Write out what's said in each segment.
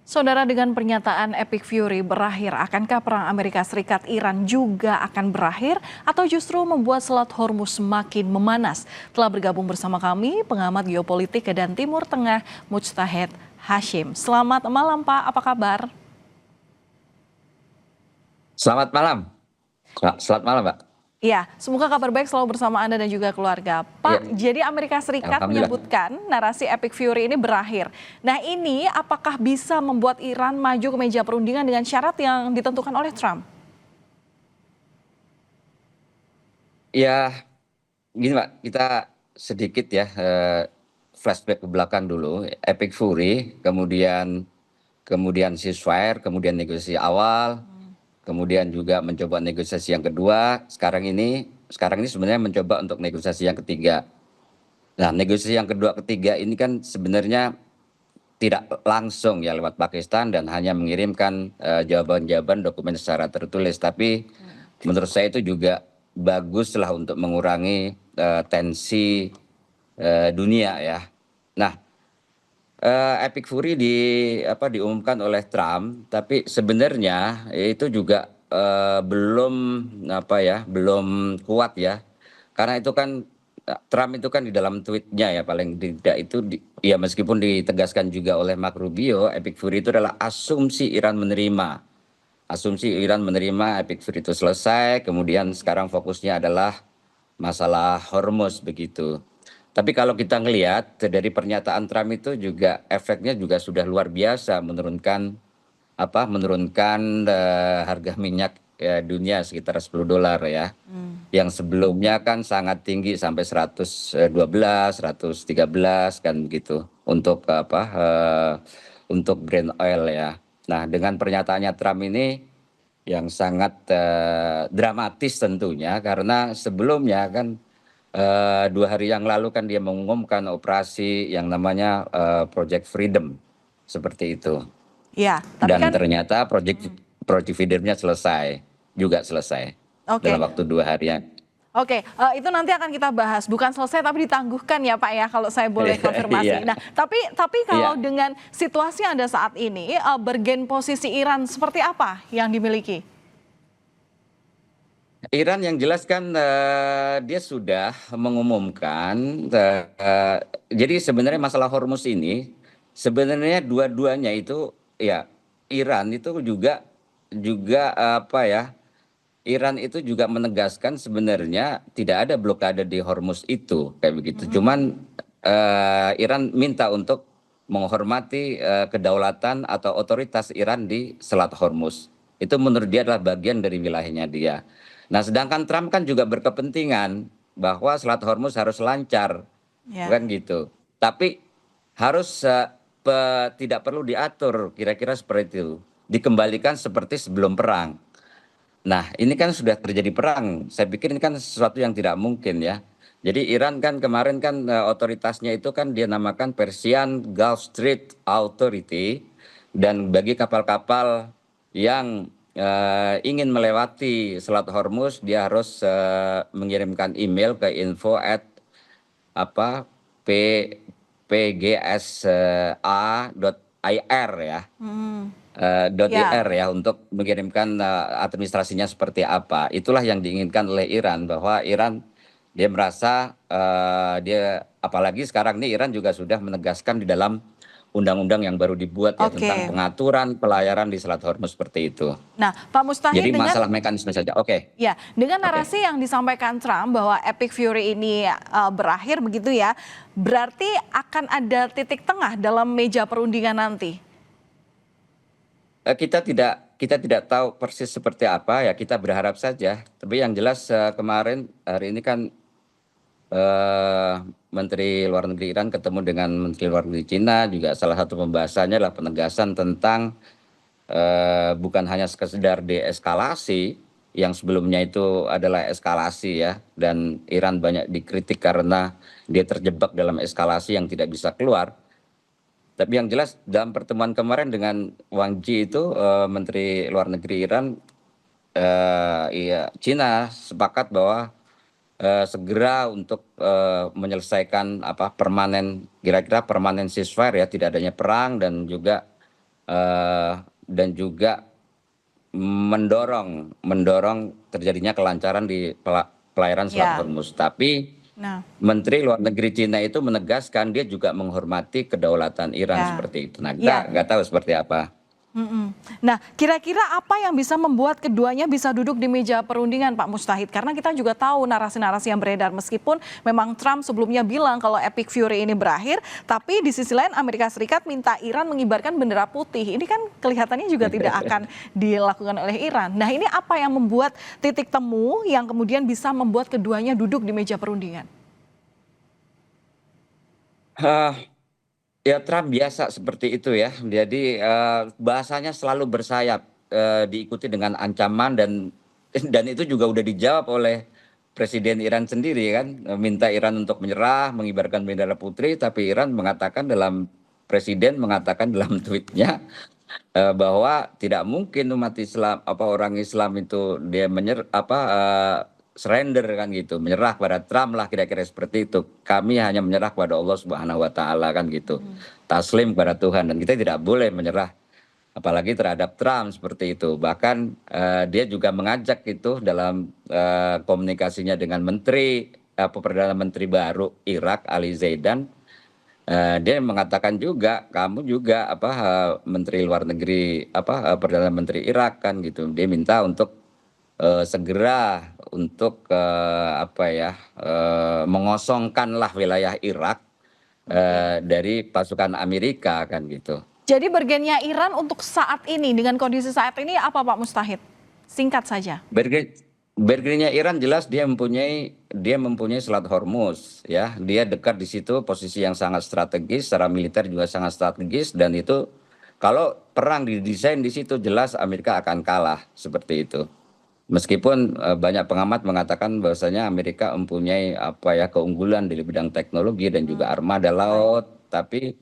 Saudara, dengan pernyataan Epic Fury berakhir, akankah perang Amerika Serikat-Iran juga akan berakhir atau justru membuat Selat Hormuz semakin memanas? Telah bergabung bersama kami pengamat geopolitik dan Timur Tengah Mujtahid Hashim. Selamat malam Pak, apa kabar? Selamat malam. Selamat malam, Pak. Iya, semoga kabar baik selalu bersama Anda dan juga keluarga. Iya, Pak, jadi Amerika Serikat alhamdulillah. menyebutkan narasi Epic Fury ini berakhir. Nah, ini apakah bisa membuat Iran maju ke meja perundingan dengan syarat yang ditentukan oleh Trump? Ya, gini, Pak, kita sedikit ya flashback ke belakang dulu. Epic Fury, kemudian ceasefire, kemudian negosiasi awal, kemudian juga mencoba negosiasi yang kedua. Sekarang ini sebenarnya mencoba untuk negosiasi yang ketiga. Nah, negosiasi yang kedua ketiga ini kan sebenarnya tidak langsung ya lewat Pakistan dan hanya mengirimkan jawaban-jawaban dokumen secara tertulis, tapi menurut saya itu juga baguslah untuk mengurangi tensi dunia ya. Nah, Epic Fury diumumkan oleh Trump, tapi sebenarnya itu juga belum kuat ya, karena itu kan Trump itu kan di dalam tweetnya ya paling tidak itu ya meskipun ditegaskan juga oleh Marco Rubio, Epic Fury itu adalah asumsi Iran menerima Epic Fury itu selesai, kemudian sekarang fokusnya adalah masalah Hormuz begitu. Tapi kalau kita ngelihat dari pernyataan Trump itu juga efeknya juga sudah luar biasa, menurunkan harga minyak dunia sekitar $10 ya. Yang sebelumnya kan sangat tinggi sampai 112, 113 kan begitu untuk Brent oil ya. Nah, dengan pernyataannya Trump ini yang sangat dramatis tentunya, karena sebelumnya kan 2 hari yang lalu kan dia mengumumkan operasi yang namanya Project Freedom seperti itu, Ya, tapi dan kan ternyata Project Freedom-nya selesai dalam oke. waktu 2 hari. Oke, itu nanti akan kita bahas. Bukan selesai tapi ditangguhkan ya Pak ya, kalau saya boleh konfirmasi. Iya, Nah, tapi kalau iya. dengan situasi yang ada saat ini, bergen posisi Iran seperti apa yang dimiliki? Iran yang jelas kan dia sudah mengumumkan, jadi sebenarnya masalah Hormuz ini sebenarnya dua-duanya itu ya, Iran itu juga juga apa ya Iran itu juga menegaskan sebenarnya tidak ada blokade di Hormuz itu kayak begitu. Cuman Iran minta untuk menghormati kedaulatan atau otoritas Iran di Selat Hormuz. Itu menurut dia adalah bagian dari wilayahnya dia. Nah, sedangkan Trump kan juga berkepentingan bahwa Selat Hormuz harus lancar, Ya. kan gitu. Tapi harus tidak perlu diatur, kira-kira seperti itu. Dikembalikan seperti sebelum perang. Nah, ini kan sudah terjadi perang. Saya pikir ini kan sesuatu yang tidak mungkin ya. Jadi Iran kan kemarin kan otoritasnya itu kan dia namakan Persian Gulf Street Authority, dan bagi kapal-kapal yang ingin melewati Selat Hormuz dia harus mengirimkan email ke info at apa p pgsa.ir ya. Ya. .ir ya, untuk mengirimkan administrasinya seperti apa. Itulah yang diinginkan oleh Iran, bahwa Iran dia merasa dia apalagi sekarang ini Iran juga sudah menegaskan di dalam undang-undang yang baru dibuat ya tentang Oke. pengaturan pelayaran di Selat Hormuz seperti itu. Nah, Pak Mustahid, Jadi dengan masalah mekanisme saja. Oke, ya, dengan oke. narasi yang disampaikan Trump bahwa Epic Fury ini berakhir begitu ya, berarti akan ada titik tengah dalam meja perundingan nanti. Kita tidak tahu persis seperti apa ya, kita berharap saja. Tapi yang jelas kemarin hari ini kan eh, Menteri Luar Negeri Iran ketemu dengan Menteri Luar Negeri Cina, juga salah satu pembahasannya adalah penegasan tentang bukan hanya sekedar deeskalasi yang sebelumnya itu adalah eskalasi ya, dan Iran banyak dikritik karena dia terjebak dalam eskalasi yang tidak bisa keluar. Tapi yang jelas dalam pertemuan kemarin dengan Wang Yi itu Menteri Luar Negeri Iran, Cina sepakat bahwa segera untuk menyelesaikan kira-kira permanen ceasefire ya, tidak adanya perang, dan juga dan juga mendorong terjadinya kelancaran di pelayaran Selat Ya. Hormuz. Tapi Nah, Menteri Luar Negeri Cina itu menegaskan dia juga menghormati kedaulatan Iran ya. seperti itu. Nah, Ya. kita nggak tahu seperti apa. Nah, kira-kira apa yang bisa membuat keduanya bisa duduk di meja perundingan, Pak Mustahid? Karena kita juga tahu narasi-narasi yang beredar, meskipun memang Trump sebelumnya bilang kalau Epic Fury ini berakhir, tapi di sisi lain Amerika Serikat minta Iran mengibarkan bendera putih. Ini kan kelihatannya juga tidak akan dilakukan oleh Iran. Nah, ini apa yang membuat titik temu yang kemudian bisa membuat keduanya duduk di meja perundingan? Hah, ya Trump biasa seperti itu ya. Jadi bahasanya selalu bersayap, diikuti dengan ancaman dan itu juga udah dijawab oleh Presiden Iran sendiri kan, minta Iran untuk menyerah, mengibarkan bendera putih, tapi Iran Presiden mengatakan dalam tweetnya bahwa tidak mungkin umat Islam orang Islam itu dia surrender kan gitu, menyerah pada Trump lah kira-kira seperti itu. Kami hanya menyerah kepada Allah Subhanahu wa taala kan gitu. Taslim kepada Tuhan dan kita tidak boleh menyerah apalagi terhadap Trump seperti itu. Bahkan dia juga mengajak itu dalam komunikasinya dengan Perdana Menteri baru Irak Ali Zaidan. Dia mengatakan juga kamu juga Menteri Luar Negeri Perdana Menteri Irak kan gitu. Dia minta untuk segera untuk mengosongkanlah wilayah Irak dari pasukan Amerika kan gitu. Jadi bergennya Iran untuk saat ini, dengan kondisi saat ini apa, Pak Mustahid? Singkat saja. Bergennya Iran jelas dia mempunyai Selat Hormuz ya. Dia dekat di situ, posisi yang sangat strategis, secara militer juga sangat strategis, dan itu kalau perang didesain di situ jelas Amerika akan kalah seperti itu. Meskipun banyak pengamat mengatakan bahwasanya Amerika mempunyai keunggulan di bidang teknologi dan juga armada laut, tapi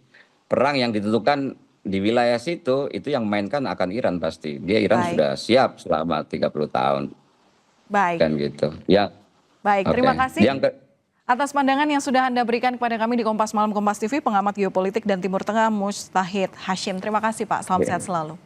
perang yang ditentukan di wilayah situ itu yang mainkan akan Iran pasti. Iran Baik. sudah siap selama 30 tahun. Baik. Kan gitu. Ya. Baik, terima Oke. kasih atas pandangan yang sudah Anda berikan kepada kami di Kompas Malam Kompas TV, pengamat geopolitik dan Timur Tengah Mustahid Hasyim. Terima kasih Pak, salam sehat selalu.